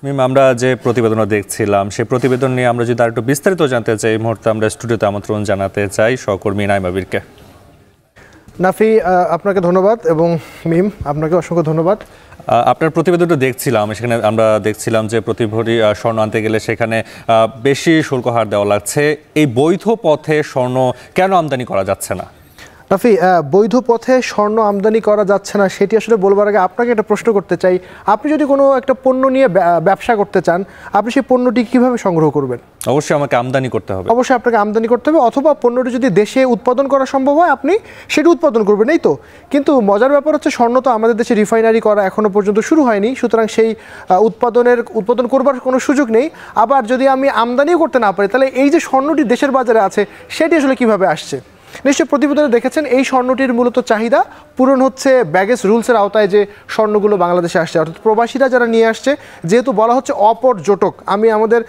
মিম, আমরা যে প্রতিবেদন দেখছিলাম সেই প্রতিবেদন নিয়ে আমরা যদি আরেকটু বিস্তারিত জানতে চাই, এই মুহূর্তে আমরা স্টুডিওতে আমন্ত্রণ জানাতে চাই সহকর্মী নাইমা বীরকে। নাফি, আপনাকে ধন্যবাদ এবং মিম আপনাকে অসংখ্য ধন্যবাদ। আপনার প্রতিবেদনটা দেখছিলাম, সেখানে আমরা দেখছিলাম যে প্রতি ভরি স্বর্ণ আনতে গেলে সেখানে বেশি শুল্ক হার দেওয়া লাগছে। এই বৈধ পথে স্বর্ণ কেন আমদানি করা যাচ্ছে না? নাফি, বৈধ পথে স্বর্ণ আমদানি করা যাচ্ছে না সেটি আসলে বলবার আগে আপনাকে একটা প্রশ্ন করতে চাই। আপনি যদি কোনো একটা পণ্য নিয়ে ব্যবসা করতে চান, আপনি সেই পণ্যটি কিভাবে সংগ্রহ করবেন? অবশ্যই আমাকে আমদানি করতে হবে। অবশ্যই আপনাকে আমদানি করতে হবে, অথবা পণ্যটি যদি দেশে উৎপাদন করা সম্ভব হয় আপনি সেটি উৎপাদন করবেন, এই তো। কিন্তু মজার ব্যাপার হচ্ছে স্বর্ণ তো আমাদের দেশে রিফাইনারি করা এখনও পর্যন্ত শুরু হয়নি, সুতরাং সেই উৎপাদন করবার কোনো সুযোগ নেই। আবার যদি আমি আমদানিও করতে না পারি, তাহলে এই যে স্বর্ণটি দেশের বাজারে আছে সেটি আসলে কিভাবে আসছে? নিশ্চয়ই প্রতিবেদনে দেখেছেন এই স্বর্ণটির মূলত চাহিদা পূরণ হচ্ছে ব্যাগেজ রুলসের আওতায় যে স্বর্ণগুলো বাংলাদেশে আসছে, অর্থাৎ প্রবাসীরা যারা নিয়ে আসছে, যেহেতু বলা হচ্ছে অপর্যটক। আমি আমাদের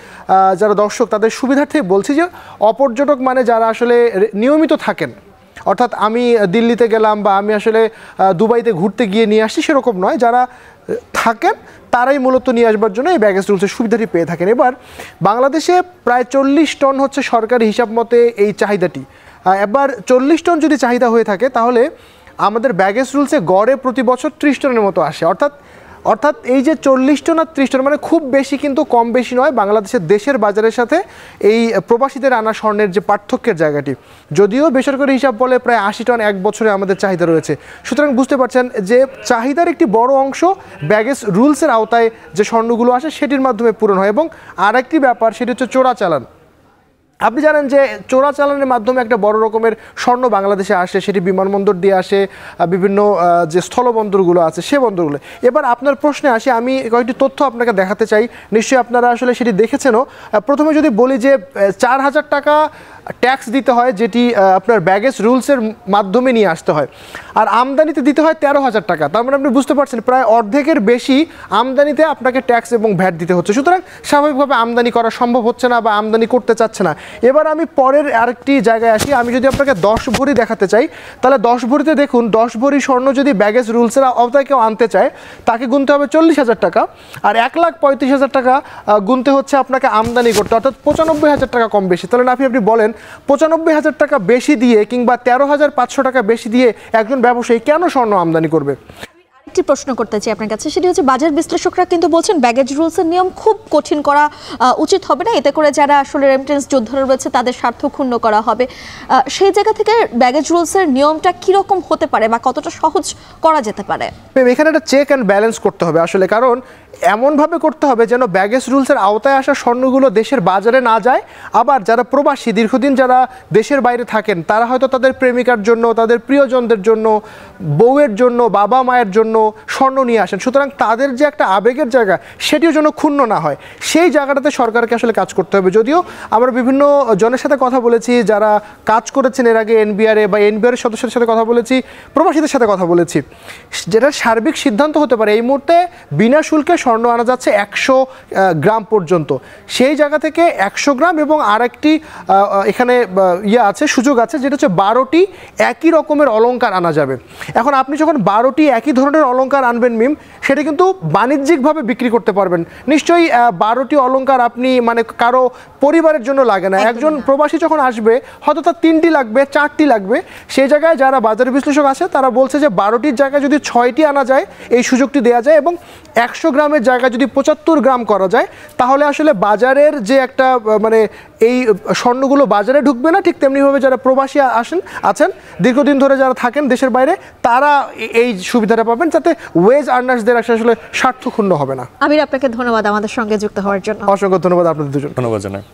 যারা দর্শক তাদের সুবিধার্থে বলছি যে অপর্যটক মানে যারা আসলে নিয়মিত থাকেন, অর্থাৎ আমি দিল্লিতে গেলাম বা আমি আসলে দুবাইতে ঘুরতে গিয়ে নিয়ে আসছি সেরকম নয়, যারা থাকেন তারাই মূলত নিয়ে আসবার জন্য এই ব্যাগেজ রুলসের সুবিধাটি পেয়ে থাকেন। এবার বাংলাদেশে প্রায় 40 টন হচ্ছে সরকারি হিসাব মতে এই চাহিদাটি। এবার 40 টন যদি চাহিদা হয়ে থাকে তাহলে আমাদের ব্যাগেজ রুলসে গড়ে প্রতি বছর 30 টনের মতো আসে। অর্থাৎ এই যে 40 টন আর 30 টন মানে খুব বেশি কিন্তু কম বেশি নয় বাংলাদেশের দেশের বাজারের সাথে এই প্রবাসীদের আনা স্বর্ণের যে পার্থক্যের জায়গাটি। যদিও বেসরকারি হিসাব বলে প্রায় 80 টন এক বছরে আমাদের চাহিদা রয়েছে, সুতরাং বুঝতে পারছেন যে চাহিদার একটি বড় অংশ ব্যাগেজ রুলসের আওতায় যে স্বর্ণগুলো আসে সেটির মাধ্যমে পূরণ হয়। এবং আরেকটি ব্যাপার, সেটি হচ্ছে চোরাচালান। আপনি জানেন যে চোরাচালানের মাধ্যমে একটা বড় রকমের স্বর্ণ বাংলাদেশে আসে, সেটি বিমানবন্দর দিয়ে আসে, বিভিন্ন যে স্থলবন্দরগুলো আছে সে বন্দরগুলো। এবার আপনার প্রশ্নে আসি, আমি কয়েকটি তথ্য আপনাকে দেখাতে চাই, নিশ্চয়ই আপনারা আসলে সেটি দেখেছেনও। প্রথমে যদি বলি যে 4000 টাকা ট্যাক্স দিতে হয়, যেটি আপনার ব্যাগেজ রুলসের মাধ্যমে নিয়ে আসতে হয়, আর আমদানিতে দিতে হয় 13,000 টাকা। তার মানে আপনি বুঝতে পারছেন প্রায় অর্ধেকের বেশি আমদানিতে আপনাকে ট্যাক্স এবং ভ্যাট দিতে হচ্ছে। সুতরাং স্বাভাবিকভাবে আমদানি করা সম্ভব হচ্ছে না বা আমদানি করতে চাচ্ছে না। এবার আমি পরের আরেকটি জায়গায় আসি, আমি যদি আপনাকে 10 ভরি দেখাতে চাই, তাহলে 10 ভরিতে দেখুন 10 ভরি স্বর্ণ যদি ব্যাগেজ রুলসের আওতায় কেউ আনতে চায় তাকে গুনতে হবে 40,000 টাকা, আর 1,35,000 টাকা গুনতে হচ্ছে আপনাকে আমদানি করতে, অর্থাৎ 95,000 টাকা কম বেশি। তাহলে আপনি বলেন 95,000 টাকা বেশি দিয়ে কিংবা 13,500 টাকা বেশি দিয়ে একজন ব্যবসায়ী কেন স্বর্ণ আমদানি করবে? একটি প্রশ্ন করতে চাই আপনার কাছে, সেটি হচ্ছে বাজার বিশ্লেষকরা কিন্তু বলছেন ব্যাগেজ রুলসের নিয়ম খুব কঠিন করা উচিত হবে না, এতে করে যারা আসলে রেমিটেন্স যোদ্ধারা রয়েছে তাদের স্বার্থ ক্ষুণ্ণ করা হবে। সেই জায়গা থেকে ব্যাগেজ রুলসের নিয়মটা কীরকম হতে পারে বা কতটা সহজ করা যেতে পারে? এখানে একটা চেক অ্যান্ড ব্যালেন্স করতে হবে আসলে, কারণ এমনভাবে করতে হবে যেন ব্যাগেজ রুলসের আওতায় আসা স্বর্ণগুলো দেশের বাজারে না যায়। আবার যারা প্রবাসী দীর্ঘদিন যারা দেশের বাইরে থাকেন, তারা হয়তো তাদের প্রেমিকার জন্য, তাদের প্রিয়জনদের জন্য, বউয়ের জন্য, বাবা মায়ের জন্য স্বর্ণ নিয়ে আসেন। সুতরাং তাদের যে একটা আবেগের জায়গা সেটিও যেন ক্ষুণ্ণ না হয়, সেই জায়গাটাতে সরকারকে আসলে কাজ করতে হবে। যদিও আমরা বিভিন্ন জনের সাথে কথা বলেছি যারা কাজ করেছেন এর আগে এনবিআরে বা এনবিআরের সদস্যদের সাথে কথা বলেছি, প্রবাসীদের সাথে কথা বলেছি, যেটা সার্বিক সিদ্ধান্ত হতে পারে এই মুহূর্তে বিনা শুল্কে স্বর্ণ আনা যাচ্ছে 100 গ্রাম পর্যন্ত। সেই জায়গা থেকে 100 গ্রাম এবং আরেকটি এখানে আছে, সুযোগ আছে, যেটা হচ্ছে 12টি একই রকমের অলংকার আনা যাবে। এখন আপনি যখন 12টি একই ধরনের অলংকার আনবেন মিম, সেটা কিন্তু বাণিজ্যিকভাবে বিক্রি করতে পারবেন। নিশ্চয়ই 12টি অলংকার আপনি মানে কারো পরিবারের জন্য লাগে না। একজন প্রবাসী যখন আসবে হয়তো তার 3টি লাগবে, 4টি লাগবে। সেই জায়গায় যারা বাজার বিশ্লেষক আছে তারা বলছে যে 12টির জায়গায় যদি 6টি আনা যায় এই সুযোগটি দেওয়া যায়, এবং 100 গ্রামের জায়গায় যদি 75 গ্রাম করা যায়, তাহলে আসলে বাজারের যে একটা মানে এই স্বর্ণগুলো বাজারে ঢুকবে না। ঠিক তেমনিভাবে যারা প্রবাসী আছেন দীর্ঘদিন ধরে যারা থাকেন দেশের বাইরে, তারা এই সুবিধাটা পাবেন, যাতে ওয়েজ আর্নার্সদের আসলে স্বার্থ ক্ষুণ্ণ হবে না। আমির, আপনাকে ধন্যবাদ আমাদের সঙ্গে যুক্ত হওয়ার জন্য। অসংখ্য ধন্যবাদ আপনাদের দুজন। ধন্যবাদ জানাই।